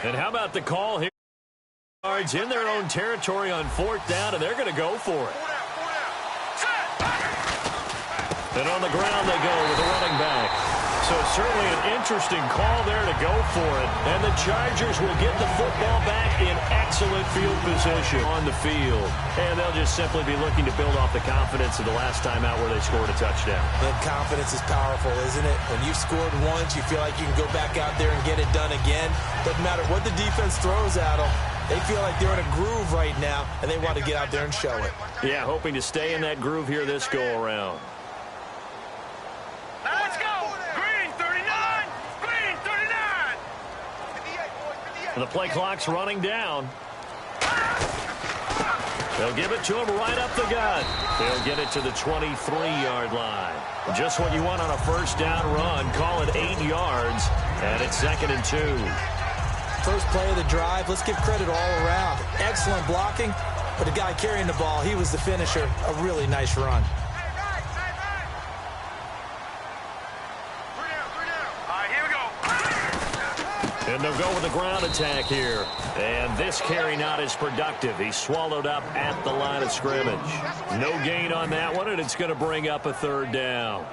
And how about the call here? Yards in their own territory on 4th down, and they're going to go for it. And on the ground they go with the running back. So certainly an interesting call there to go for it. And the Chargers will get the football back in excellent field position on the field. And they'll just simply be looking to build off the confidence of the last time out where they scored a touchdown. And confidence is powerful, isn't it? When you've scored once, you feel like you can go back out there and get it done again. Doesn't matter what the defense throws at them. They feel like they're in a groove right now, and they want to get out there and show it. Yeah, hoping to stay in that groove here this go-around. Let's go! Green 39! Green 39! 58, The play clock's running down. They'll give it to him right up the gut. They'll get it to the 23-yard line. Just what you want on a first down run. Call it 8 yards, and it's 2nd and 2. First play of the drive, let's give credit all around. Excellent blocking, but the guy carrying the ball, he was the finisher. A really nice run. And they'll go with the ground attack here. And this carry not as productive. He's swallowed up at the line of scrimmage. No gain on that one, and it's going to bring up a 3rd down.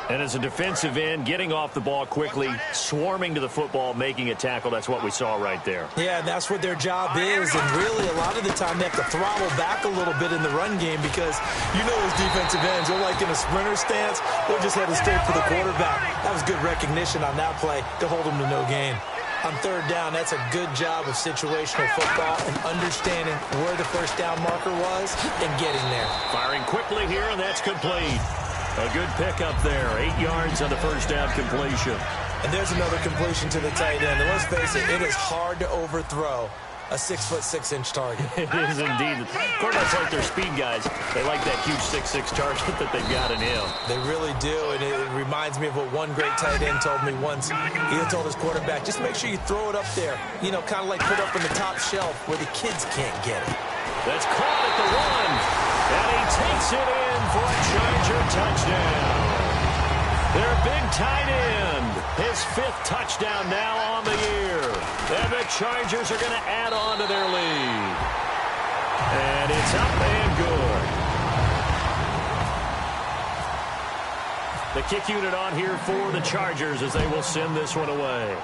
And as a defensive end, getting off the ball quickly, swarming to the football, making a tackle, that's what we saw right there. Yeah, that's what their job is, and really a lot of the time they have to throttle back a little bit in the run game because you know those defensive ends, they're like in a sprinter stance, they're just headed straight for the quarterback. That was good recognition on that play to hold them to no gain. On 3rd down, that's a good job of situational football and understanding where the first down marker was and getting there. Firing quickly here, and that's complete. A good pickup there. 8 yards on the first down completion. And there's another completion to the tight end. And let's face it, it is hard to overthrow a 6'6" target. It is indeed. Quarterbacks like their speed guys. They like that huge 6'6" target that they've got in him. They really do, and it reminds me of what one great tight end told me once. He told his quarterback, just make sure you throw it up there, you know, kind of like put up on the top shelf where the kids can't get it. That's caught at the 1. And he takes it in for a Charger touchdown. Their big tight end, his 5th touchdown now on the year. And the Chargers are going to add on to their lead. And it's up and good. The kick unit on here for the Chargers as they will send this one away.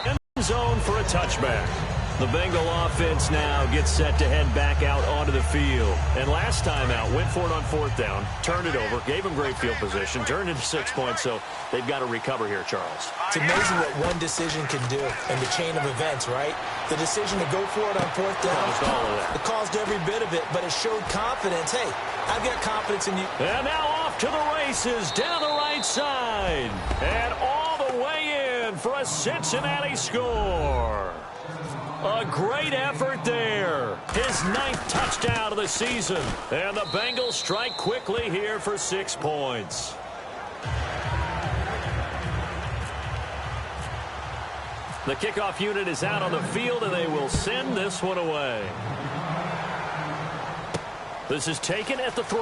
End zone for a touchback. The Bengal offense now gets set to head back out onto the field. And last time out, went for it on 4th down, turned it over, gave them great field position, turned it to 6 points, so they've got to recover here, Charles. It's amazing what one decision can do in the chain of events, right? The decision to go for it on 4th down, Caused all of that. it caused every bit of it, but it showed confidence. Hey, I've got confidence in you. And now off to the races, down the right side. And all the way in for a Cincinnati score. A great effort there. His 9th touchdown of the season. And the Bengals strike quickly here for 6 points. The kickoff unit is out on the field, and they will send this one away. This is taken at the 3.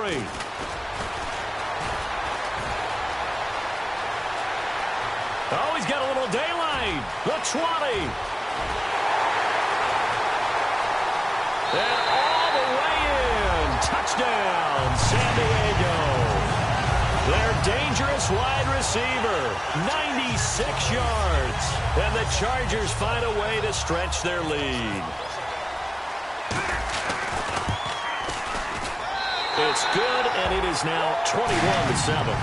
Oh, he's got a little daylight. The 20. And all the way in. Touchdown, San Diego. Their dangerous wide receiver, 96 yards. And the Chargers find a way to stretch their lead. It's good, and it is now 21-7.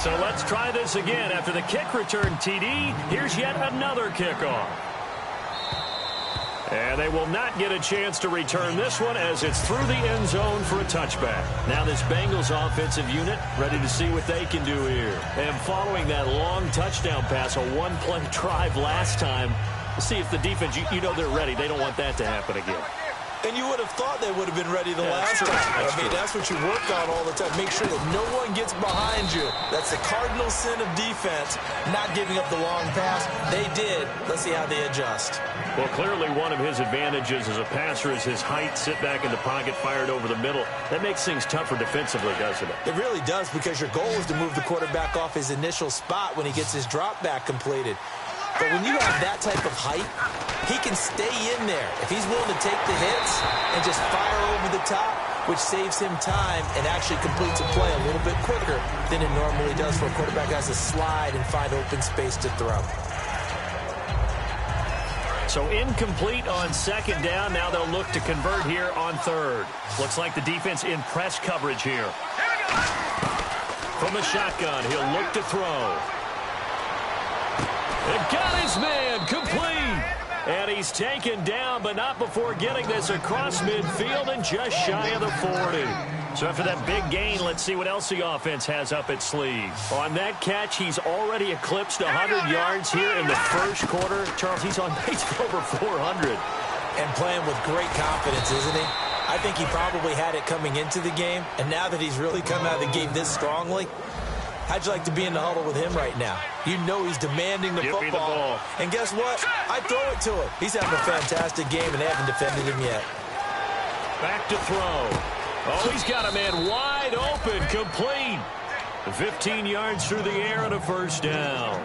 So let's try this again. After the kick return TD, here's yet another kickoff. And they will not get a chance to return this one as it's through the end zone for a touchback. Now this Bengals offensive unit ready to see what they can do here. And following that long touchdown pass, a one-play drive last time, let's see if the defense, you know they're ready. They don't want that to happen again. And you would have thought they would have been ready the last time. I mean, that's what you work on all the time. Make sure that no one gets behind you. That's the cardinal sin of defense, not giving up the long pass. They did. Let's see how they adjust. Well, clearly one of his advantages as a passer is his height. Sit back in the pocket, fired over the middle. That makes things tougher defensively, doesn't it? It really does, because your goal is to move the quarterback off his initial spot when he gets his drop back completed. But when you have that type of height, he can stay in there if he's willing to take the hits and just fire over the top, which saves him time and actually completes a play a little bit quicker than it normally does for a quarterback who has to slide and find open space to throw. So incomplete on second down. Now they'll look to convert here on third. Looks like the defense in press coverage here. From the shotgun, he'll look to throw. It got his man complete. And he's taken down, but not before getting this across midfield and just shy of the 40. So after that big gain, let's see what else the offense has up its sleeve. On that catch, he's already eclipsed 100 yards here in the first quarter. Charles, he's on pace for over 400. And playing with great confidence, isn't he? I think he probably had it coming into the game, and now that he's really come out of the game this strongly, how'd you like to be in the huddle with him right now? You know he's demanding the football. Me the ball. And guess what? I throw it to him. He's having a fantastic game, and they haven't defended him yet. Back to throw. Oh, he's got a man wide open, complete. 15 yards through the air and a first down.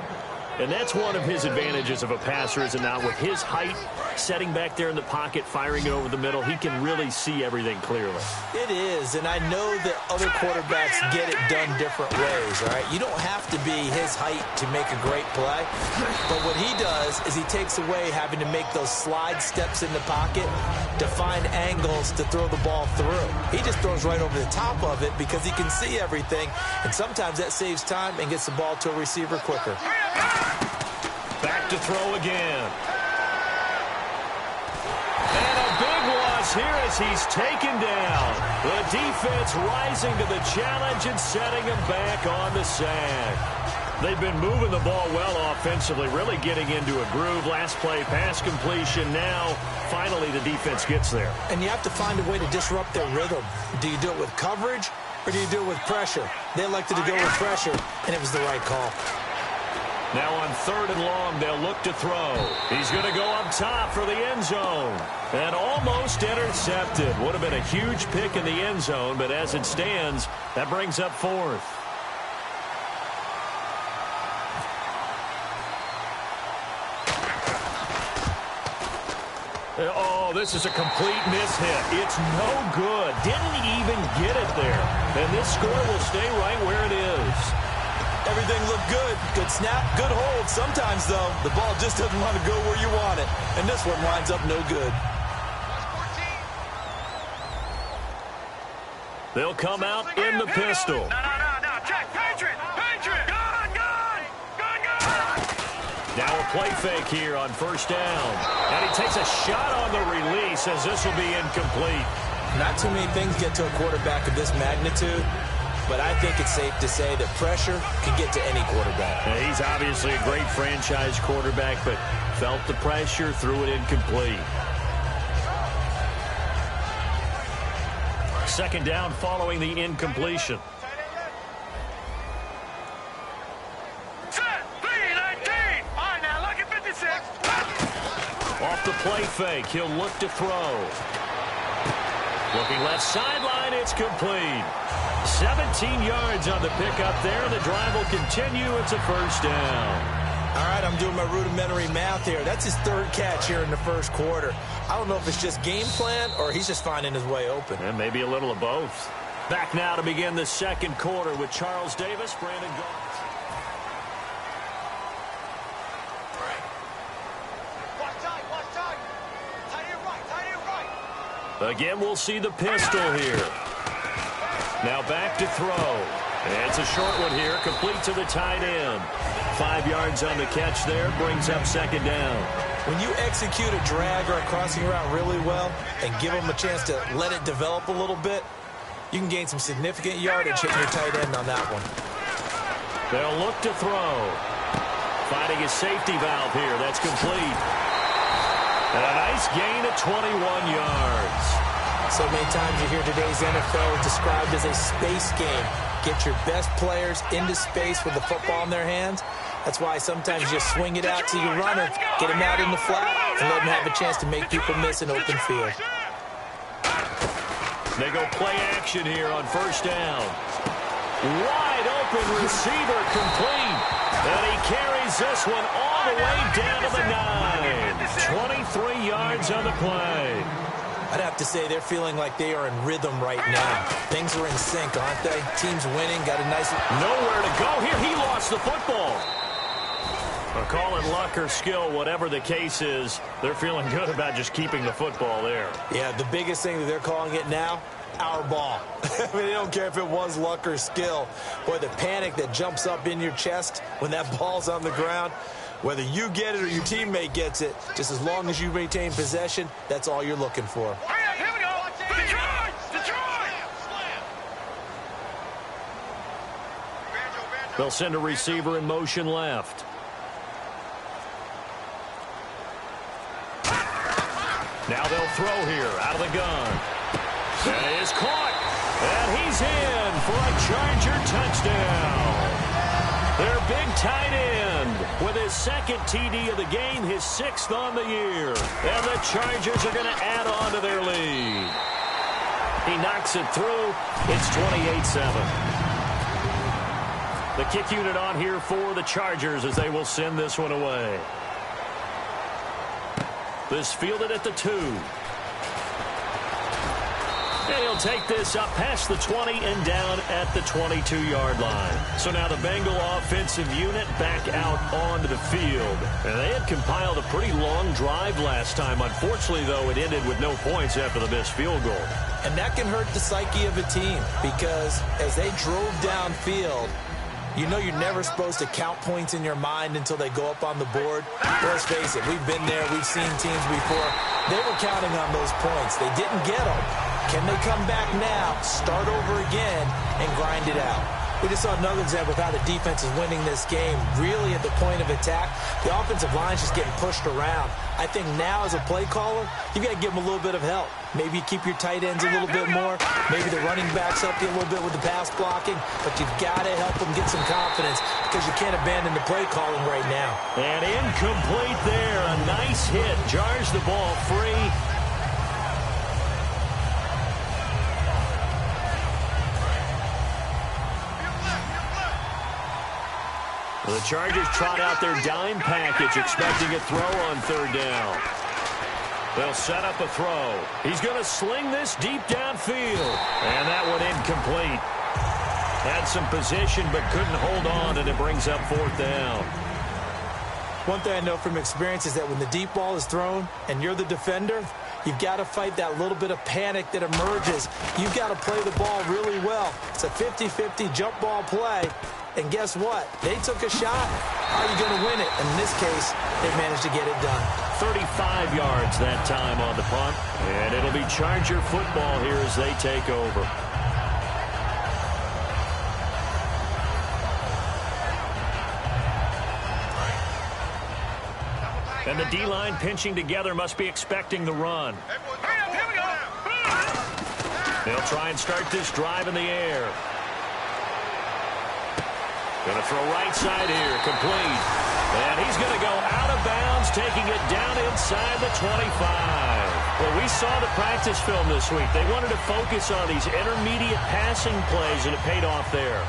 And that's one of his advantages of a passer, is it not? With his height, setting back there in the pocket, firing it over the middle, he can really see everything clearly. It is, and I know that other quarterbacks get it done different ways, all right? You don't have to be his height to make a great play, but what he does is he takes away having to make those slide steps in the pocket to find angles to throw the ball through. He just throws right over the top of it because he can see everything, and sometimes that saves time and gets the ball to a receiver quicker. Back to throw again. And a big loss here as he's taken down. The defense rising to the challenge and setting him back on the sack. They've been moving the ball well offensively, really getting into a groove. Last play, pass completion. Now, finally, the defense gets there. And you have to find a way to disrupt their rhythm. Do you do it with coverage, or do you do it with pressure? They elected to go with pressure, and it was the right call. Now on third and long, they'll look to throw. He's going to go up top for the end zone. And almost intercepted. Would have been a huge pick in the end zone, but as it stands, that brings up fourth. Oh, this is a complete miss-hit. It's no good. Didn't even get it there. And this score will stay right where it is. Everything looked good. Good snap, good hold. Sometimes, though, the ball just doesn't want to go where you want it. And this one winds up no good. They'll come out in the pistol. No. Check. Patriot. Gun. Now a play fake here on first down. And he takes a shot on the release as this will be incomplete. Not too many things get to a quarterback of this magnitude, but I think it's safe to say that pressure can get to any quarterback. Yeah, he's obviously a great franchise quarterback, but felt the pressure, threw it incomplete. Second down following the incompletion. Set. 3-19. All right, now look at 56. Off the play fake, he'll look to throw. Looking left sideline, it's complete. 17 yards on the pickup there. The drive will continue. It's a first down. All right, I'm doing my rudimentary math here. That's his third catch here in the first quarter. I don't know if it's just game plan or he's just finding his way open. And maybe a little of both. Back now to begin the second quarter with Charles Davis, Brandon Goff. Watch time. Tight end right. Again, we'll see the pistol here. Now back to throw. And it's a short one here, complete to the tight end. 5 yards on the catch there, brings up second down. When you execute a drag or a crossing route really well and give them a chance to let it develop a little bit, you can gain some significant yardage hitting your tight end on that one. They'll look to throw. Finding his safety valve here. That's complete. And a nice gain of 21 yards. So many times you hear today's NFL described as a space game. Get your best players into space with the football in their hands. That's why sometimes you just swing it out to your runner, get him out in the flat, and let him have a chance to make people miss an open field. They go play action here on first down. Wide open receiver complete. And he carries this one all the way down to the 9. 23 yards on the play. I'd have to say they're feeling like they are in rhythm right now. Things are in sync, aren't they? Team's winning, got a nice... Nowhere to go here. He lost the football. Or call it luck or skill, whatever the case is, they're feeling good about just keeping the football there. Yeah, the biggest thing that they're calling it now, our ball. I mean, they don't care if it was luck or skill. Boy, the panic that jumps up in your chest when that ball's on the ground, whether you get it or your teammate gets it, just as long as you maintain possession, that's all you're looking for. Here we go. Detroit! Detroit! They'll send a receiver in motion left. Now they'll throw here out of the gun. And it is caught. And he's in for a Charger touchdown. Their big tight end with his second TD of the game, his 6th on the year. And the Chargers are going to add on to their lead. He knocks it through. It's 28-7. The kick unit on here for the Chargers as they will send this one away. This fielded at the 2. And he'll take this up past the 20 and down at the 22-yard line. So now the Bengal offensive unit back out onto the field. And they had compiled a pretty long drive last time. Unfortunately, though, it ended with no points after the missed field goal. And that can hurt the psyche of a team because as they drove downfield, you know you're never supposed to count points in your mind until they go up on the board. Let's face it, we've been there. We've seen teams before. They were counting on those points. They didn't get them. Can they come back now, start over again, and grind it out? We just saw another example of how the defense is winning this game, really at the point of attack. The offensive line's just getting pushed around. I think now as a play caller, you've got to give them a little bit of help. Maybe you keep your tight ends a little bit more. Maybe the running backs help you a little bit with the pass blocking. But you've got to help them get some confidence because you can't abandon the play calling right now. And incomplete there. A nice hit. Jars the ball free. The Chargers trot out their dime package, expecting a throw on third down. They'll set up a throw. He's going to sling this deep downfield. And that one incomplete. Had some position but couldn't hold on, and it brings up fourth down. One thing I know from experience is that when the deep ball is thrown and you're the defender, you've got to fight that little bit of panic that emerges. You've got to play the ball really well. It's a 50-50 jump ball play. And guess what? They took a shot. How are you going to win it? And in this case, they managed to get it done. 35 yards that time on the punt. And it'll be Charger football here as they take over. And the D-line pinching together must be expecting the run. Here we go. They'll try and start this drive in the air. Going to throw right side here, complete. And he's going to go out of bounds, taking it down inside the 25. Well, we saw the practice film this week. They wanted to focus on these intermediate passing plays, and it paid off there.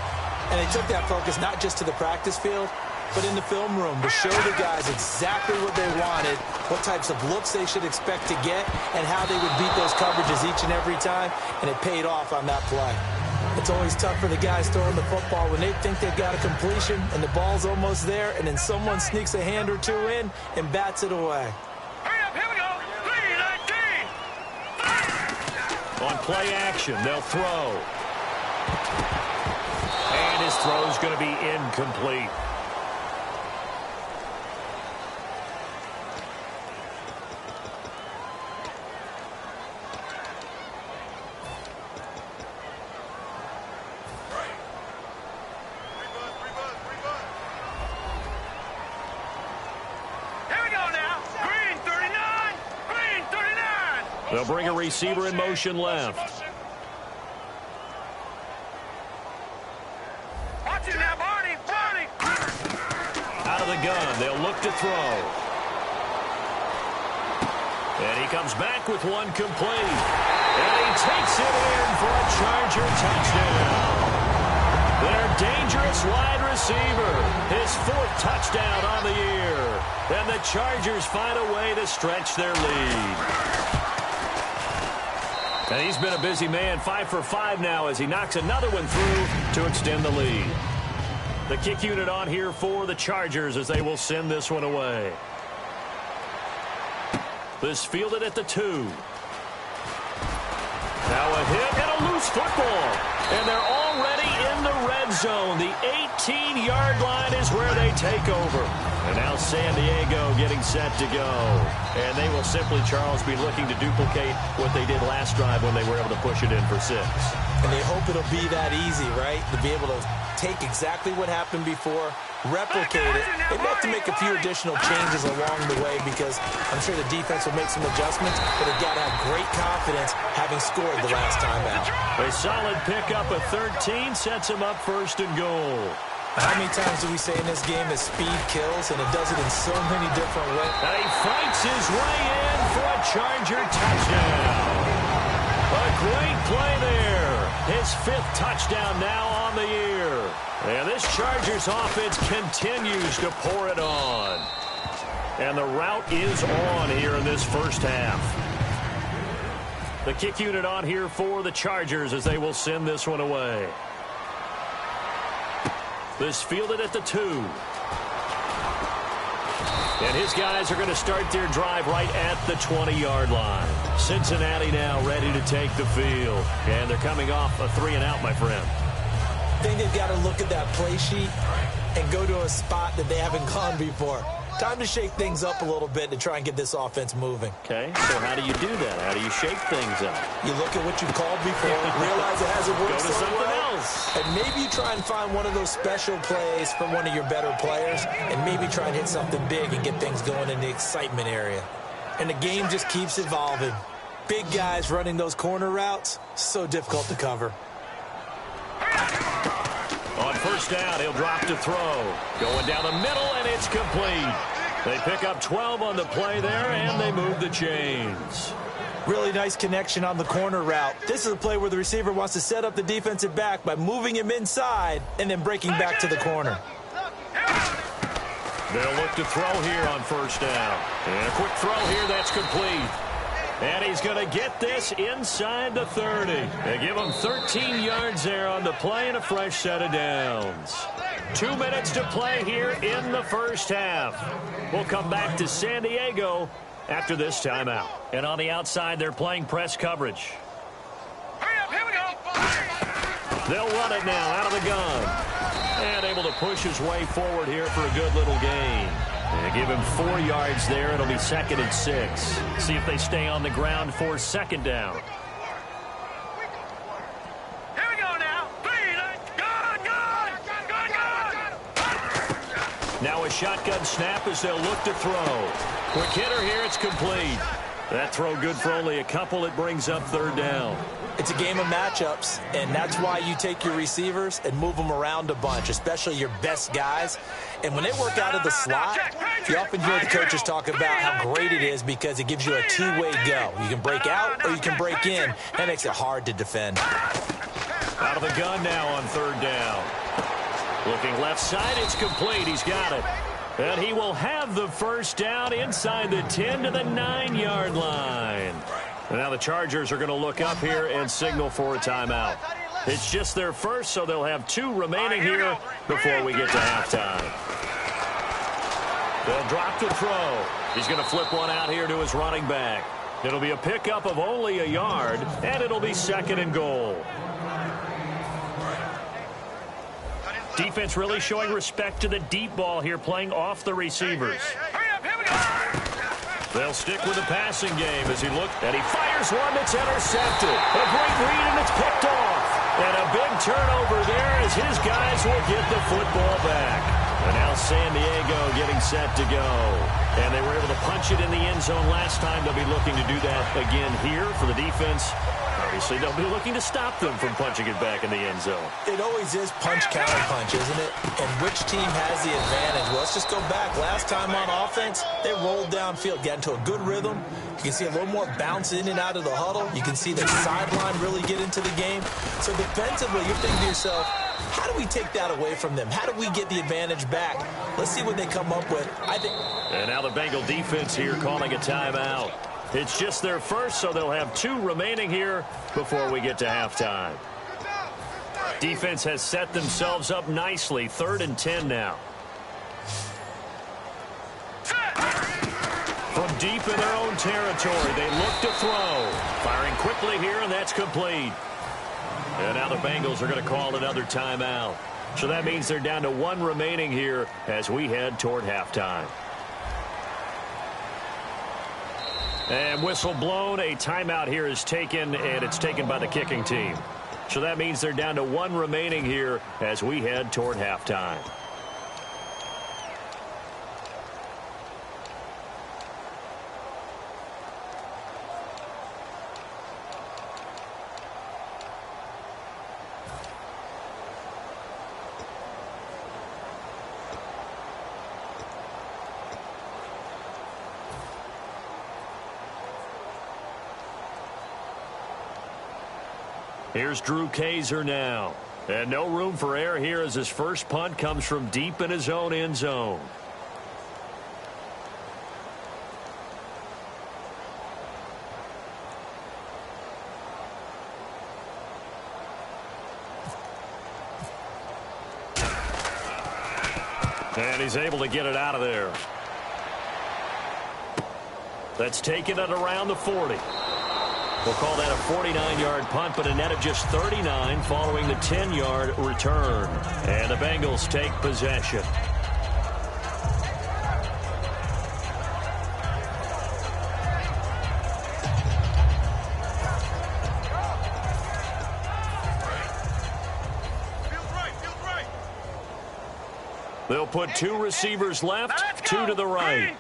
And they took that focus not just to the practice field, but in the film room to show the guys exactly what they wanted, what types of looks they should expect to get, and how they would beat those coverages each and every time, and it paid off on that play. It's always tough for the guys throwing the football when they think they've got a completion and the ball's almost there, and then someone sneaks a hand or two in and bats it away. Here we go. 3-19. On play action, they'll throw. And his throw's going to be incomplete. They'll bring a receiver in motion left. Watch it now, Barney. Barney. Out of the gun, they'll look to throw. And he comes back with one complete. And he takes it in for a Charger touchdown. Their dangerous wide receiver, his 4th touchdown on the year. And the Chargers find a way to stretch their lead. And he's been a busy man, 5 for 5 now as he knocks another one through to extend the lead. The kick unit on here for the Chargers as they will send this one away. This fielded at the 2. Now a hit and a loose football. And they're already in the red zone. The 18-yard line is where they take over. And now San Diego getting set to go. And they will simply, Charles, be looking to duplicate what they did last drive when they were able to push it in for 6. And they hope it'll be that easy, right? To be able to take exactly what happened before, replicate it. They may have to make a few additional changes along the way because I'm sure the defense will make some adjustments, but they've got to have great confidence having scored the last time out. A solid pickup of 13 sets them up 1st and goal. How many times do we say in this game that speed kills, and it does it in so many different ways? And he fights his way in for a Charger touchdown. A great play there. His 5th touchdown now on the year. And this Chargers offense continues to pour it on. And the route is on here in this first half. The kick unit on here for the Chargers as they will send this one away. This fielded at the 2. And his guys are going to start their drive right at the 20-yard line. Cincinnati now ready to take the field. And they're coming off a 3-and-out, my friend. I think they've got to look at that play sheet and go to a spot that they haven't gone before. Time to shake things up a little bit to try and get this offense moving. Okay, so how do you do that? How do you shake things up? You look at what you've called before, realize it hasn't worked Go to so something well, else. and maybe you try and find one of those special plays from one of your better players, and maybe try and hit something big and get things going in the excitement area. And the game just keeps evolving. Big guys running those corner routes, so difficult to cover. On 1st down, he'll drop to throw. Going down the middle, and it's complete. They pick up 12 on the play there, and they move the chains. Really nice connection on the corner route. This is a play where the receiver wants to set up the defensive back by moving him inside and then breaking back to the corner. They'll look to throw here on 1st down. And a quick throw here, that's complete. And he's going to get this inside the 30. They give him 13 yards there on the play and a fresh set of downs. 2 minutes to play here in the first half. We'll come back to San Diego after this timeout. And on the outside, they're playing press coverage. Hurry up, here we go. They'll run it now out of the gun. And able to push his way forward here for a good little gain. They give him 4 yards there. It'll be 2nd and 6. See if they stay on the ground for 2nd down. Here we go now. 3, good. Now a shotgun snap as they'll look to throw. Quick hitter here. It's complete. That throw good for only a couple. It brings up 3rd down. It's a game of matchups, and that's why you take your receivers and move them around a bunch, especially your best guys. And when they work out of the slot, you often hear the coaches talk about how great it is because it gives you a two-way go. You can break out or you can break in. That makes it hard to defend. Out of the gun now on 3rd down. Looking left side, it's complete. He's got it. And he will have the 1st down inside the 10 to the 9-yard line. And now the Chargers are going to look up here and signal for a timeout. It's just their first, so they'll have 2 remaining here before we get to halftime. They'll drop to throw. He's going to flip one out here to his running back. It'll be a pickup of only a yard, and it'll be 2nd and goal. Defense really showing respect to the deep ball here, playing off the receivers. Hurry up, here we go. They'll stick with the passing game as he looks, and he fires one that's intercepted. A great read, and it's picked off. And a big turnover there as his guys will get the football back. And now San Diego getting set to go. And they were able to punch it in the end zone last time. They'll be looking to do that again here for the defense. Obviously, they'll be looking to stop them from punching it back in the end zone. It always is punch-counter-punch, isn't it? And which team has the advantage? Well, let's just go back. Last time on offense, they rolled downfield, got into a good rhythm. You can see a little more bounce in and out of the huddle. You can see the sideline really get into the game. So defensively, you're thinking to yourself, how do we take that away from them? How do we get the advantage back? Let's see what they come up with. And now the Bengal defense here calling a timeout. It's just their first, so they'll have 2 remaining here before we get to halftime. Defense has set themselves up nicely. 3rd and 10 now. From deep in their own territory, they look to throw. Firing quickly here, and that's complete. And now the Bengals are going to call another timeout. So that means they're down to 1 remaining here as we head toward halftime. And whistle blown. A timeout here is taken, and it's taken by the kicking team. So that means they're down to 1 remaining here as we head toward halftime. Here's Drew Kaiser now. And no room for error here as his first punt comes from deep in his own end zone. And he's able to get it out of there. That's taken at around the 40. We'll call that a 49-yard punt, but a net of just 39 following the 10-yard return. And the Bengals take possession. They'll put 2 receivers left, 2 to the right.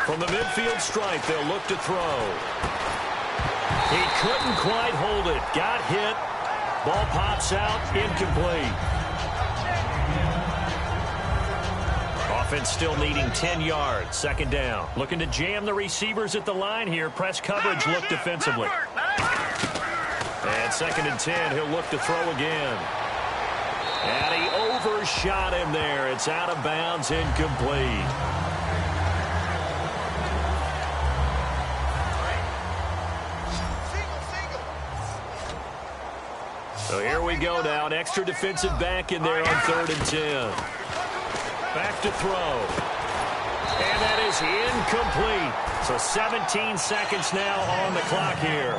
From the midfield stripe, they'll look to throw. He couldn't quite hold it. Got hit. Ball pops out. Incomplete. Offense still needing 10 yards. 2nd down. Looking to jam the receivers at the line here. Press coverage. Look defensively. And 2nd and 10. He'll look to throw again. And he overshot him there. It's out of bounds. Incomplete. So here we go now. An extra defensive back in there on 3rd and 10. Back to throw. And that is incomplete. So 17 seconds now on the clock here.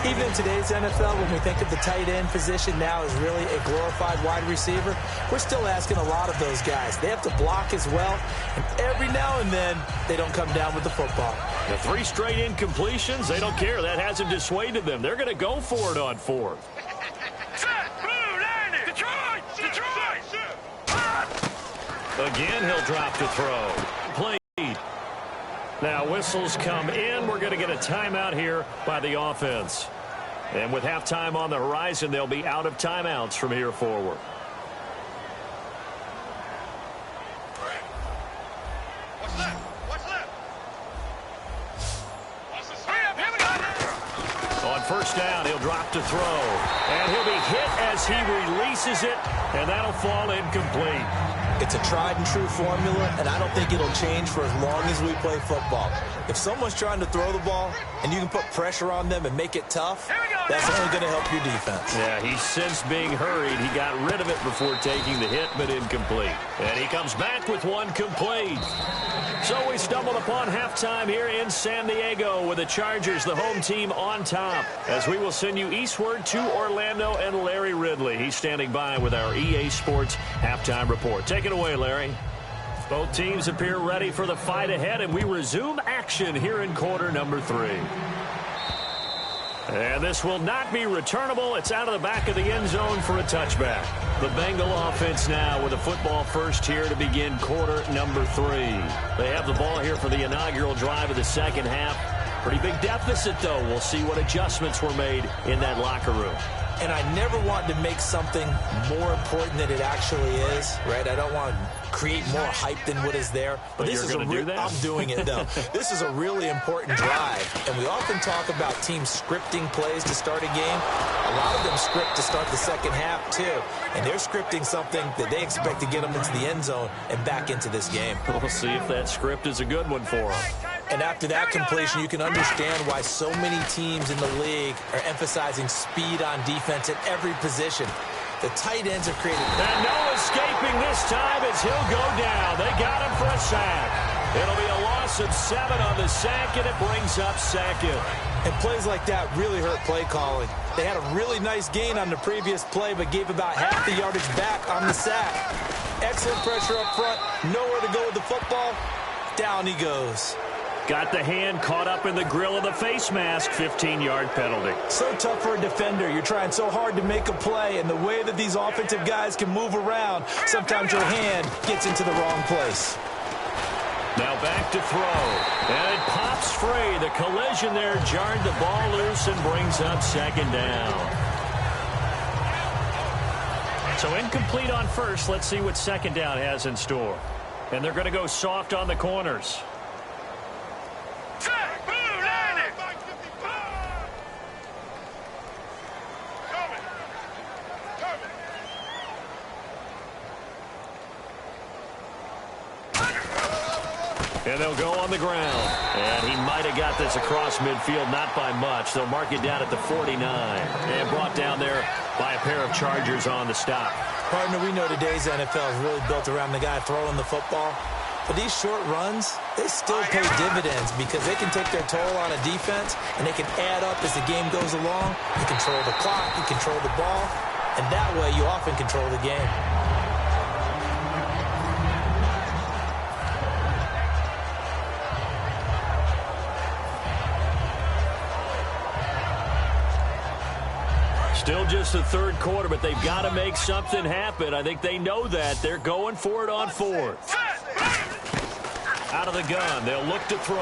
Even in today's NFL, when we think of the tight end position now as really a glorified wide receiver, we're still asking a lot of those guys. They have to block as well, and every now and then, they don't come down with the football. The 3 straight incompletions, they don't care. That hasn't dissuaded them. They're going to go for it on 4th. Again, he'll drop to throw. Played. Now whistles come in. We're going to get a timeout here by the offense. And with halftime on the horizon, they'll be out of timeouts from here forward. On 1st down, he'll drop to throw. And he'll be hit as he releases it, and that'll fall incomplete. It's a tried-and-true formula, and I don't think it'll change for as long as we play football. If someone's trying to throw the ball and you can put pressure on them and make it tough, that's only going to help your defense. Yeah, he sensed being hurried. He got rid of it before taking the hit, but incomplete. And he comes back with one complete. So we stumbled upon halftime here in San Diego with the Chargers, the home team, on top. As we will send you eastward to Orlando and Larry Ridley. He's standing by with our EA Sports halftime report. Take it away, Larry. Both teams appear ready for the fight ahead, and we resume action here in quarter number 3. And this will not be returnable. It's out of the back of the end zone for a touchback. The Bengal offense now with a football first here to begin quarter number 3. They have the ball here for the inaugural drive of the second half. Pretty big deficit, though. We'll see what adjustments were made in that locker room. And I never want to make something more important than it actually is, right? I don't want to create more hype than what is there. But this is do that? I'm doing it, though. This is a really important drive. And we often talk about teams scripting plays to start a game. A lot of them script to start the second half, too. And they're scripting something that they expect to get them into the end zone and back into this game. We'll see if that script is a good one for them. And after that completion, you can understand why so many teams in the league are emphasizing speed on defense at every position. The tight ends have created... And no escaping this time as he'll go down. They got him for a sack. It'll be a loss of 7 on the sack, and it brings up second. And plays like that really hurt play calling. They had a really nice gain on the previous play, but gave about half the yardage back on the sack. Excellent pressure up front. Nowhere to go with the football. Down he goes. Got the hand caught up in the grill of the face mask. 15-yard penalty. So tough for a defender. You're trying so hard to make a play, and the way that these offensive guys can move around, sometimes your hand gets into the wrong place. Now back to throw. And it pops free. The collision there jarred the ball loose and brings up second down. So incomplete on first. Let's see what second down has in store. And they're going to go soft on the corners. And they'll go on the ground. And he might have got this across midfield, not by much. They'll mark it down at the 49. And brought down there by a pair of Chargers on the stop. Partner, we know today's NFL is really built around the guy throwing the football. But these short runs, they still pay dividends because they can take their toll on a defense, and they can add up as the game goes along. You control the clock, you control the ball, and that way you often control the game. Still just the third quarter, but they've got to make something happen. I think they know that. They're going for it on fourth. Out of the gun. They'll look to throw.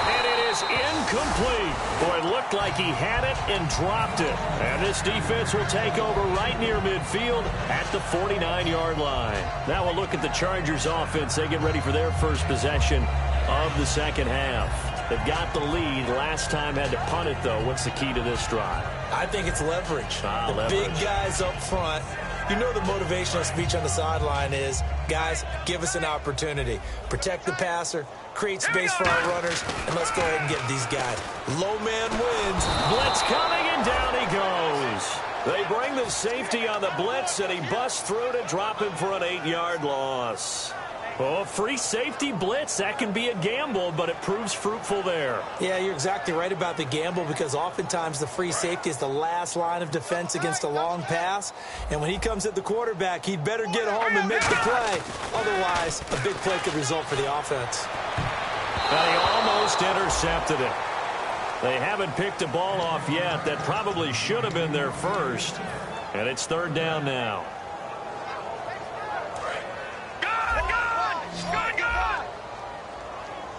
And it is incomplete. Boy, it looked like he had it and dropped it. And this defense will take over right near midfield at the 49-yard line. Now we'll look at the Chargers offense. They get ready for their first possession of the second half. They've got the lead. Last time had to punt it, though. What's the key to this drive? I think it's leverage. Leverage. Big guys up front. You know the motivational speech on the sideline is, guys, give us an opportunity. Protect the passer, create space for our runners, and let's go ahead and get these guys. Low man wins. Blitz coming, and down he goes. They bring the safety on the blitz, and he busts through to drop him for an 8-yard loss. Oh, free safety blitz, that can be a gamble, but it proves fruitful there. Yeah, you're exactly right about the gamble because oftentimes the free safety is the last line of defense against a long pass. And when he comes at the quarterback, he'd better get home and make the play. Otherwise, a big play could result for the offense. Well, he almost intercepted it. They haven't picked a ball off yet. That probably should have been their first. And it's third down now.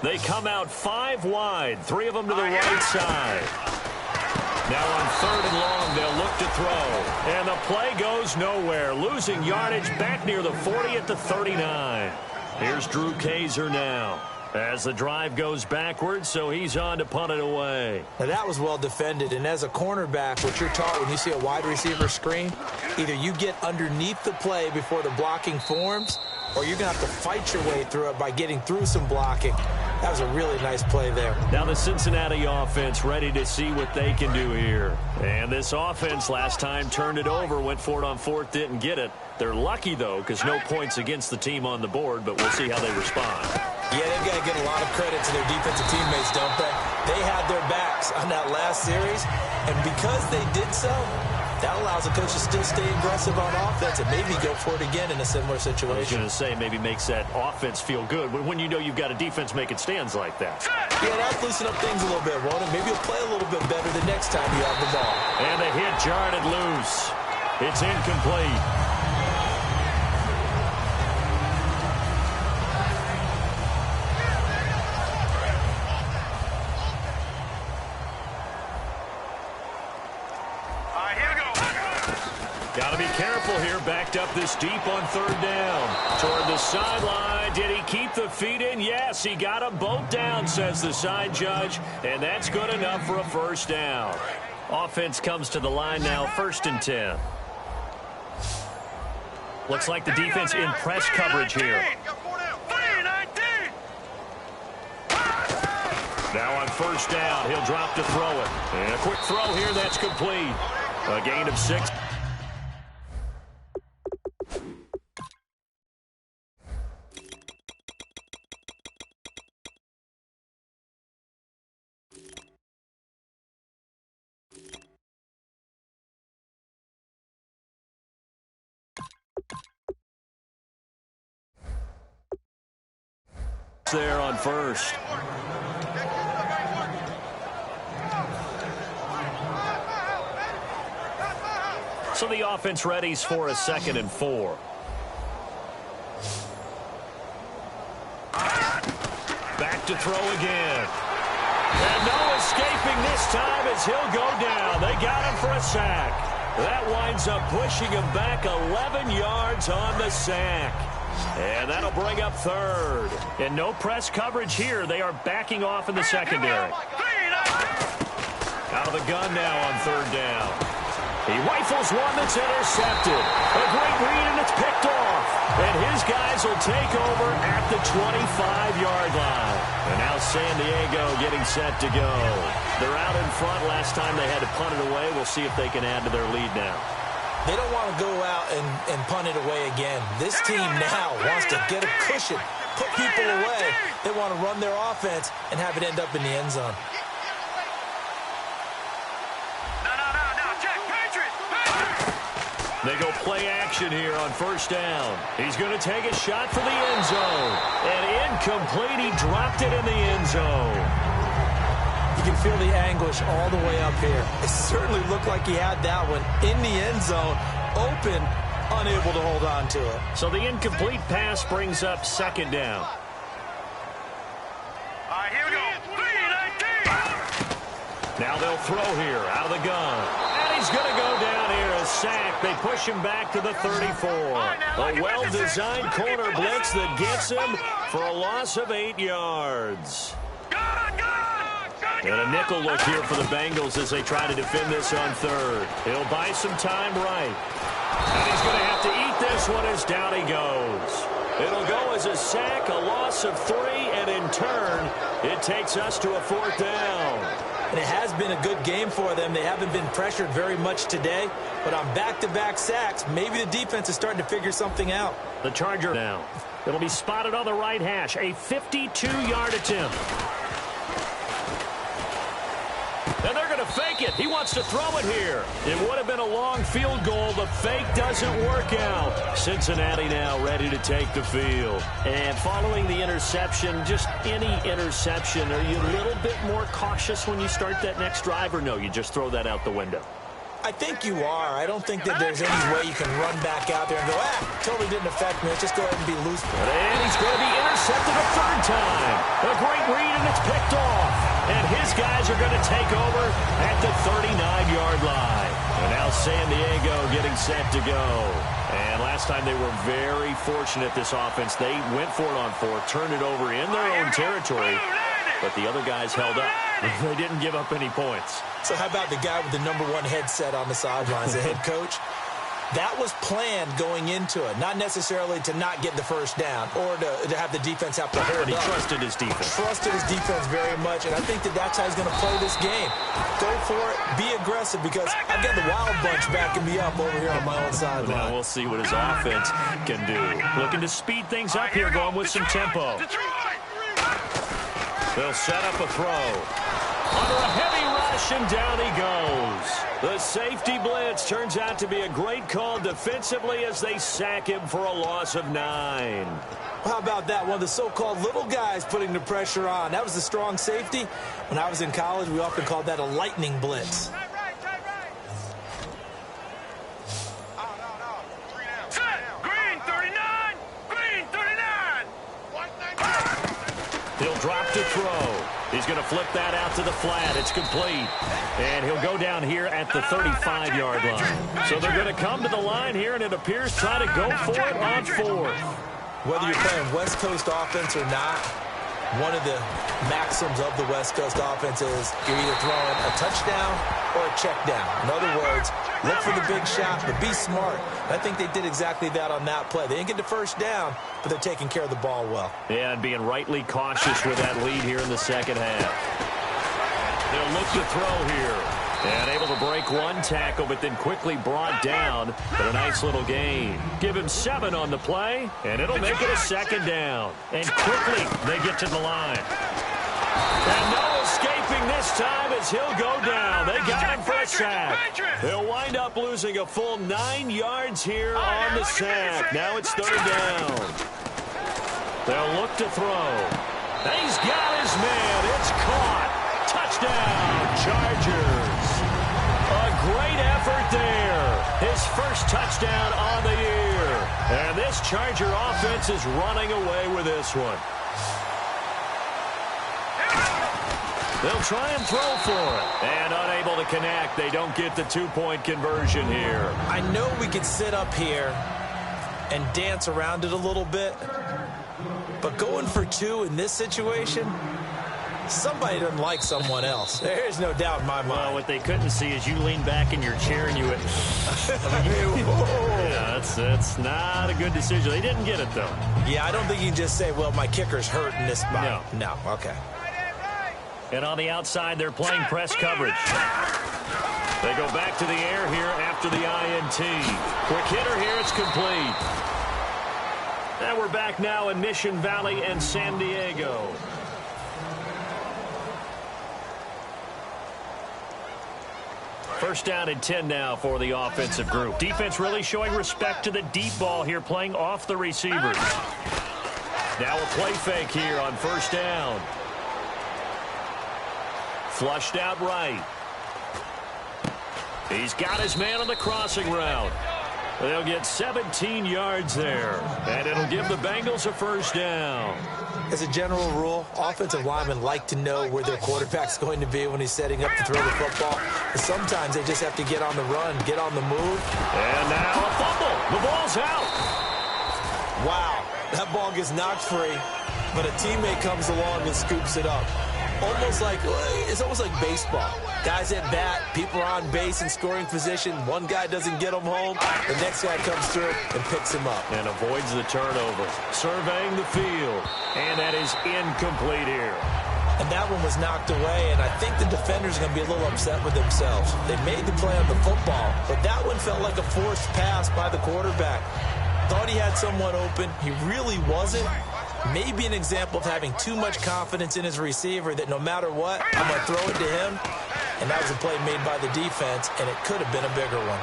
They come out 5 wide, 3 of them to the right side. Now on third and long, they'll look to throw. And the play goes nowhere, losing yardage back near the 40 at the 39. Here's Drew Kaiser now as the drive goes backwards, so he's on to punt it away. Now that was well defended, and as a cornerback, what you're taught when you see a wide receiver screen, either you get underneath the play before the blocking forms, or you're going to have to fight your way through it by getting through some blocking. That was a really nice play there. Now the Cincinnati offense ready to see what they can do here. And this offense last time turned it over, went for it on fourth, didn't get it. They're lucky, though, because no points against the team on the board, but we'll see how they respond. Yeah, they've got to get a lot of credit to their defensive teammates, don't they? They had their backs on that last series, and because they did so, that allows the coach to still stay aggressive on offense and maybe go for it again in a similar situation. I was going to say maybe makes that offense feel good when you know you've got a defense making stands like that. Yeah, that'll loosen up things a little bit, Ronan. Maybe you'll play a little bit better the next time you have the ball. And the hit jarred it loose. It's incomplete. Got to be careful here, backed up this deep on third down. Toward the sideline, did he keep the feet in? Yes, he got them both down, says the side judge, and that's good enough for a first down. Offense comes to the line now, 1st and 10. Looks like the defense in press coverage here. Now on first down, he'll drop to throw it. And a quick throw here, that's complete. A gain of 6. There on first. So the offense readies for a 2nd and 4. Back to throw again. And no escaping this time as he'll go down. They got him for a sack. That winds up pushing him back 11 yards on the sack. And that'll bring up 3rd. And no press coverage here. They are backing off in the secondary. Out of the gun now on 3rd down. He rifles one that's intercepted. A great read, and it's picked off. And his guys will take over at the 25-yard line. And now San Diego getting set to go. They're out in front. Last time they had to punt it away. We'll see if they can add to their lead now. They don't want to go out and punt it away again. This team now wants to get a cushion, put people away. They want to run their offense and have it end up in the end zone. They go play action here on first down. He's going to take a shot for the end zone. And incomplete. He dropped it in the end zone. You can feel the anguish all the way up here. It certainly looked like he had that one in the end zone, open, unable to hold on to it. So the incomplete pass brings up 2nd down. All right, here we go. 3-19. Now they'll throw here out of the gun. And he's going to go down here, a sack. They push him back to the 34. A well-designed corner blitz that gets him for a loss of 8 yards. And a nickel look here for the Bengals as they try to defend this on 3rd. He'll buy some time right. And he's going to have to eat this one as down he goes. It'll go as a sack, a loss of 3, and in turn, it takes us to a 4th down. And it has been a good game for them. They haven't been pressured very much today, but on back-to-back sacks, maybe the defense is starting to figure something out. The Charger now. It'll be spotted on the right hash, a 52-yard attempt. And they're going to fake it. He wants to throw it here. It would have been a long field goal. The fake doesn't work out. Cincinnati now ready to take the field. And following the interception, just any interception, are you a little bit more cautious when you start that next drive, or no, you just throw that out the window? I think you are. I don't think that there's any way you can run back out there and go, totally didn't affect me. Let's just go ahead and be loose. And he's going to be intercepted a 3rd time. A great read, and it's picked off. And his guys are going to take over at the 39-yard line. And now San Diego getting set to go. And last time they were very fortunate, this offense. They went for it on 4, turned it over in their own territory. But the other guys held up. They didn't give up any points. So how about the guy with the #1 headset on the sidelines, the head coach? That was planned going into it, not necessarily to not get the first down or to have the defense have to hold up. But he trusted his defense. Trusted his defense very much, and I think that that's how he's going to play this game. Go for it, be aggressive, because I've got the Wild Bunch backing me up over here on my own sideline. Now we'll see what his offense can do. Looking to speed things up here, going with some tempo. They'll set up a throw. Under a heavy rush, and down he goes. The safety blitz turns out to be a great call defensively as they sack him for a loss of 9. How about that? One of the so-called little guys putting the pressure on. That was the strong safety. When I was in college, we often called that a lightning blitz. He'll drop to throw. He's going to flip that out to the flat. It's complete. And he'll go down here at the 35-yard line. So they're going to come to the line here, and it appears try to go for it on 4th. Whether you're playing West Coast offense or not, one of the maxims of the West Coast offense is you're either throwing a touchdown or a check down. In other words, look for the big shot, but be smart. I think they did exactly that on that play. They didn't get the first down, but they're taking care of the ball well. Yeah, and being rightly cautious with that lead here in the second half. They'll look to throw here. And able to break one tackle, but then quickly brought down. But a nice little gain. Give him 7 on the play, and it'll make it a 2nd down. And quickly, they get to the line. And no escaping this time as he'll go down. They got him for a sack. They'll wind up losing a full 9 yards here on the sack. Now it's 3rd down. They'll look to throw. And he's got his man. It's caught. Touchdown, Chargers. A great effort there. His first touchdown on the year. And this Charger offense is running away with this one. They'll try and throw for it. And unable to connect. They don't get the 2-point conversion here. I know we could sit up here and dance around it a little bit, but going for 2 in this situation, somebody doesn't like someone else. There's no doubt in my mind. Well, what they couldn't see is you lean back in your chair and you went, yeah, that's not a good decision. They didn't get it, though. Yeah, I don't think you can just say, well, my kicker's hurt in this spot. No, okay. And on the outside, they're playing press coverage. They go back to the air here after the INT. Quick hitter here, it's complete. And we're back now in Mission Valley and San Diego. First down and 10 now for the offensive group. Defense really showing respect to the deep ball here, playing off the receivers. Now a play fake here on 1st down. Flushed out right. He's got his man on the crossing route. They'll get 17 yards there, and it'll give the Bengals a 1st down. As a general rule, offensive linemen like to know where their quarterback's going to be when he's setting up to throw the football. But sometimes they just have to get on the run, get on the move. And now a fumble. The ball's out. Wow, that ball gets knocked free, but a teammate comes along and scoops it up. It's almost like baseball. Guys at bat, people are on base in scoring position. One guy doesn't get him home. The next guy comes through and picks him up. And avoids the turnover. Surveying the field. And that is incomplete here. And that one was knocked away, and I think the defenders are going to be a little upset with themselves. They made the play on the football, but that one felt like a forced pass by the quarterback. Thought he had someone open. He really wasn't. Maybe an example of having too much confidence in his receiver that no matter what, I'm going to throw it to him. And that was a play made by the defense, and it could have been a bigger one.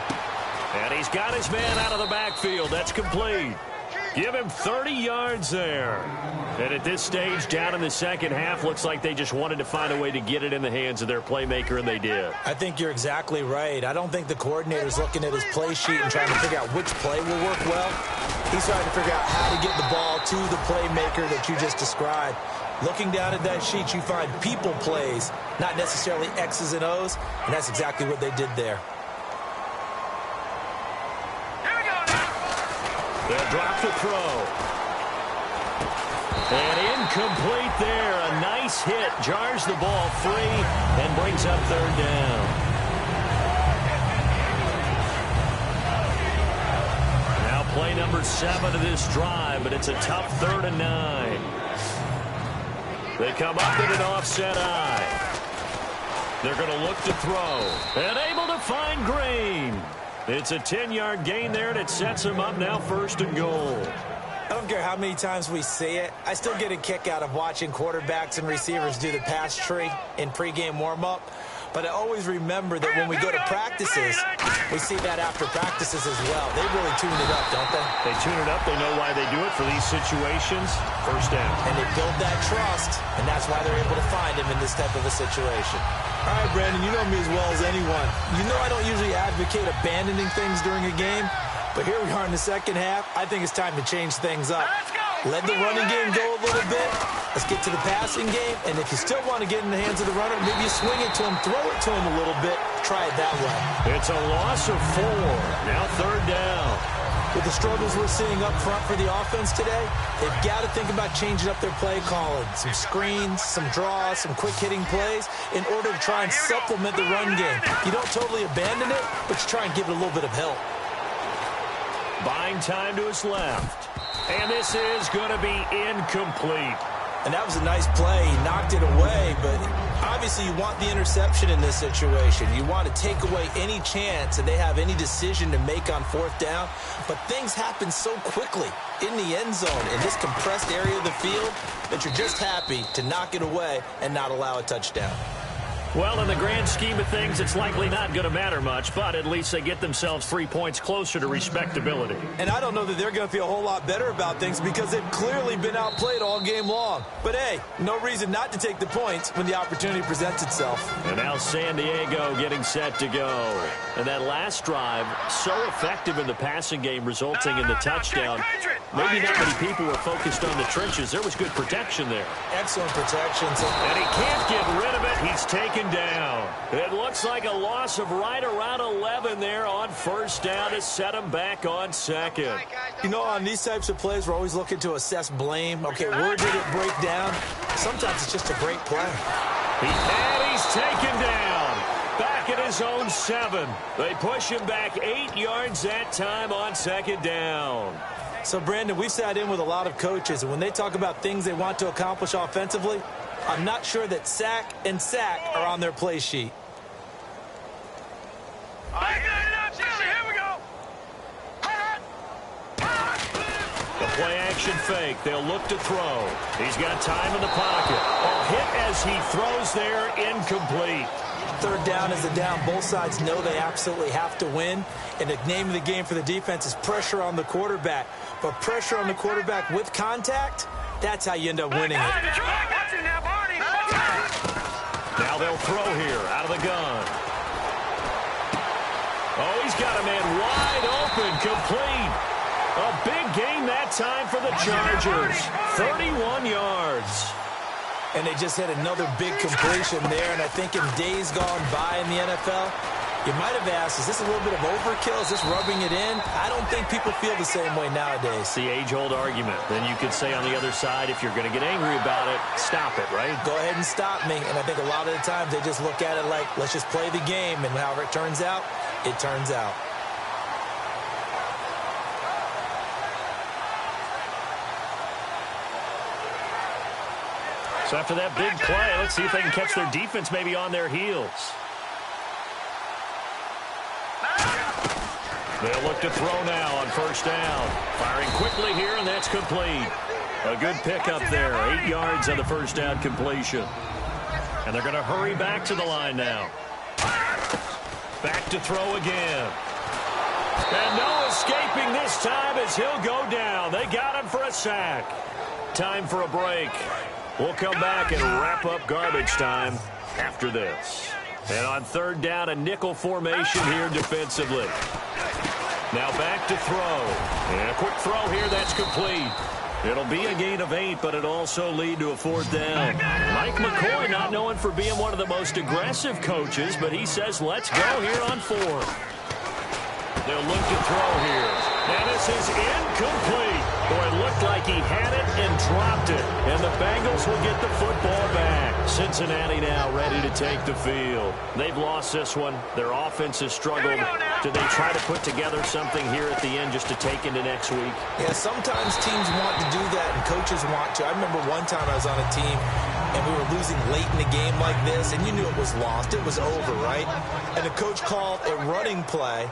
And he's got his man out of the backfield. That's complete. Give him 30 yards there. And at this stage, down in the second half, looks like they just wanted to find a way to get it in the hands of their playmaker, and they did. I think you're exactly right. I don't think the coordinator's looking at his play sheet and trying to figure out which play will work well. He's trying to figure out how to get the ball to the playmaker that you just described. Looking down at that sheet, you find people plays, not necessarily X's and O's, and that's exactly what they did there. They'll drop the throw. And incomplete there. A nice hit. Jars the ball free and brings up 3rd down. Now play number 7 of this drive, but it's a tough 3rd and 9. They come up in an offset eye. They're going to look to throw. And able to find Green. It's a 10-yard gain there, and it sets him up now 1st and goal. I don't care how many times we see it. I still get a kick out of watching quarterbacks and receivers do the pass tree in pregame warm-up. But I always remember that when we go to practices, we see that after practices as well. They really tune it up, don't they? They tune it up. They know why they do it for these situations. First down. And they build that trust, and that's why they're able to find him in this type of a situation. All right, Brandon, you know me as well as anyone. You know I don't usually advocate abandoning things during a game, but here we are in the second half. I think it's time to change things up. Let the running game go a little bit. Let's get to the passing game. And if you still want to get in the hands of the runner, maybe you swing it to him, throw it to him a little bit. Try it that way. It's a loss of 4. Now third down. With the struggles we're seeing up front for the offense today, they've got to think about changing up their play calling. Some screens, some draws, some quick-hitting plays in order to try and supplement the run game. You don't totally abandon it, but you try and give it a little bit of help. Buying time to his left. And this is going to be incomplete. And that was a nice play. He knocked it away, but obviously you want the interception in this situation. You want to take away any chance that they have any decision to make on fourth down. But things happen so quickly in the end zone in this compressed area of the field that you're just happy to knock it away and not allow a touchdown. Well, in the grand scheme of things, it's likely not going to matter much, but at least they get themselves 3 points closer to respectability. And I don't know that they're going to feel a whole lot better about things because they've clearly been outplayed all game long. But, hey, no reason not to take the points when the opportunity presents itself. And now San Diego getting set to go. And that last drive, so effective in the passing game, resulting in the touchdown. Maybe not many people were focused on the trenches. There was good protection there. Excellent protection. And he can't get rid of it. He's taken down. It looks like a loss of right around 11 there on first down to set him back on second. You know, on these types of plays, we're always looking to assess blame. Okay, where did it break down? Sometimes it's just a great play. And he's taken down. Back at his own 7. They push him back 8 yards that time on second down. So, Brandon, we've sat in with a lot of coaches, and when they talk about things they want to accomplish offensively, I'm not sure that sack and sack are on their play sheet. Here we go. The play action fake. They'll look to throw. He's got time in the pocket. A hit as he throws there, incomplete. Third down is the down. Both sides know they absolutely have to win. And the name of the game for the defense is pressure on the quarterback. But pressure on the quarterback with contact, that's how you end up winning it. Now they'll throw here out of the gun. Oh, he's got a man wide open, complete. A big gain that time for the Chargers. 31 yards. And they just had another big completion there. And I think in days gone by in the NFL, you might have asked, is this a little bit of overkill? Is this rubbing it in? I don't think people feel the same way nowadays. The age-old argument. Then you could say on the other side, if you're going to get angry about it, stop it, right? Go ahead and stop me. And I think a lot of the times they just look at it like, let's just play the game. And however it turns out, it turns out. So after that big play, let's see if they can catch their defense maybe on their heels. They'll look to throw now on first down. Firing quickly here, and that's complete. A good pickup there. 8 yards on the first down completion. And they're going to hurry back to the line now. Back to throw again. And no escaping this time as he'll go down. They got him for a sack. Time for a break. We'll come back and wrap up garbage time after this. And on third down, a nickel formation here defensively. Now back to throw. And a quick throw here, that's complete. It'll be a gain of 8, but it'll also lead to a fourth down. Mike McCoy not known for being one of the most aggressive coaches, but he says let's go here on fourth. They'll look to throw here. And this is incomplete. Boy, it looked like he had it and dropped it. And the Bengals will get the football back. Cincinnati now ready to take the field. They've lost this one. Their offense has struggled. Do they try to put together something here at the end just to take into next week? Yeah, sometimes teams want to do that and coaches want to. I remember one time I was on a team and we were losing late in the game like this, and you knew it was lost. It was over, right? And the coach called a running play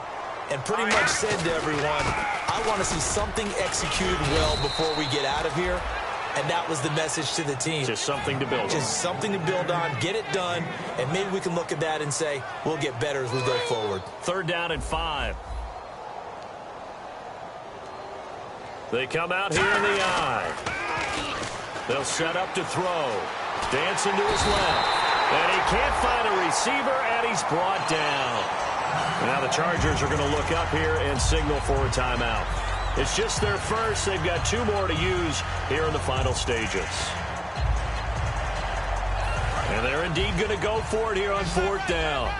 and pretty much said to everyone, I want to see something executed well before we get out of here. And that was the message to the team. Just something to build on. Just something to build on, get it done, and maybe we can look at that and say, we'll get better as we go forward. 3rd down and 5. They come out here in the eye. They'll set up to throw. Dancing to his left. And he can't find a receiver, and he's brought down. Now the Chargers are going to look up here and signal for a timeout. It's just their first. They've got 2 more to use here in the final stages. And they're indeed going to go for it here on 4th down.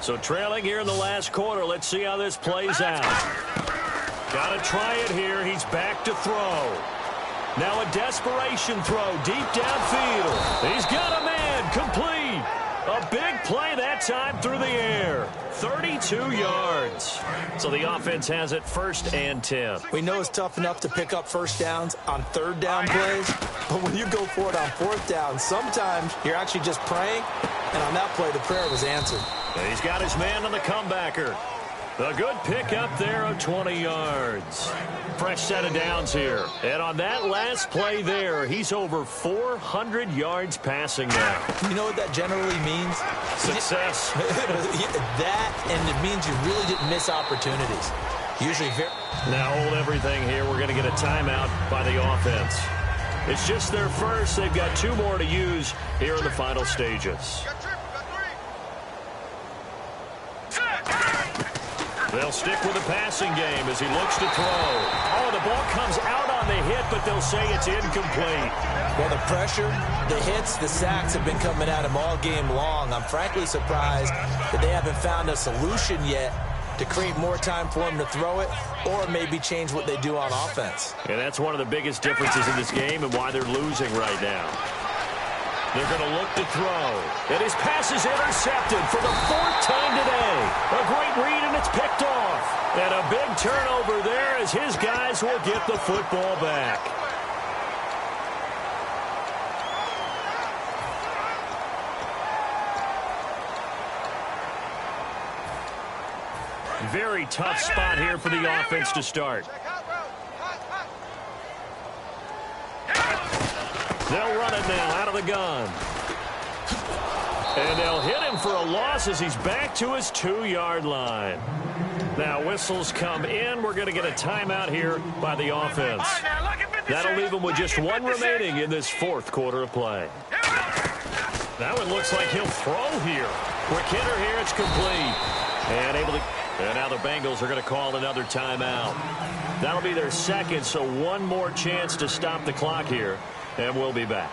So trailing here in the last quarter. Let's see how this plays out. Got to try it here. He's back to throw. Now a desperation throw deep downfield. He's got a man complete. A big play that time through the air. 32 yards. So the offense has it 1st and 10. We know it's tough enough to pick up first downs on 3rd down plays, but when you go for it on 4th down, sometimes you're actually just praying, and on that play, the prayer was answered. And he's got his man on the comebacker. A good pickup there of 20 yards. Fresh set of downs here. And on that last play there, he's over 400 yards passing now. You know what that generally means? Success. That, and it means you really didn't miss opportunities. Usually very... Now hold everything here. We're going to get a timeout by the offense. It's just their first. They've got 2 more to use here in the final stages. They'll stick with the passing game as he looks to throw. Oh, the ball comes out on the hit, but they'll say it's incomplete. Well, the pressure, the hits, the sacks have been coming at him all game long. I'm frankly surprised that they haven't found a solution yet to create more time for him to throw it or maybe change what they do on offense. And that's one of the biggest differences in this game and why they're losing right now. They're going to look to throw. And his pass is intercepted for the 4th time today. A great read, and it's picked off. And a big turnover there as his guys will get the football back. Very tough spot here for the offense to start. They'll run it now out of the gun. And they'll hit him for a loss as he's back to his 2-yard line. Now whistles come in. We're going to get a timeout here by the offense. That'll leave him with just 1 remaining in this 4th quarter of play. That one looks like he'll throw here. Quick hitter here. It's complete. And able to... And now the Bengals are going to call another timeout. That'll be their 2nd, so 1 more chance to stop the clock here. And we'll be back.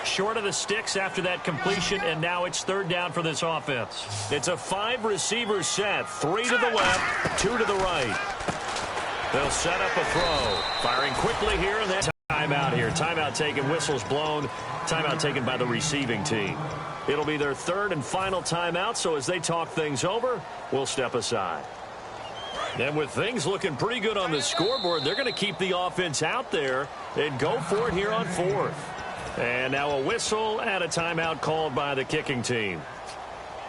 Short of the sticks after that completion, and now it's 3rd down for this offense. It's a 5-receiver set. 3 to the left, 2 to the right. They'll set up a throw. Firing quickly here, and then timeout here. Timeout taken, whistles blown. Timeout taken by the receiving team. It'll be their 3rd and final timeout, so as they talk things over, we'll step aside. And with things looking pretty good on the scoreboard, they're going to keep the offense out there and go for it here on 4th. And now a whistle and a timeout called by the kicking team.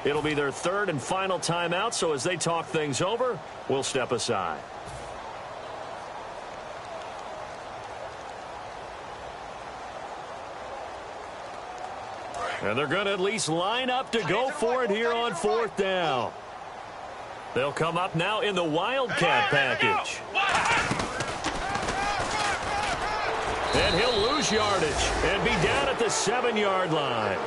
It'll be their 3rd and final timeout, so as they talk things over, we'll step aside. And they're going to at least line up to go for it here on 4th down. They'll come up now in the Wildcat package. And he'll lose yardage and be down at the 7-yard line.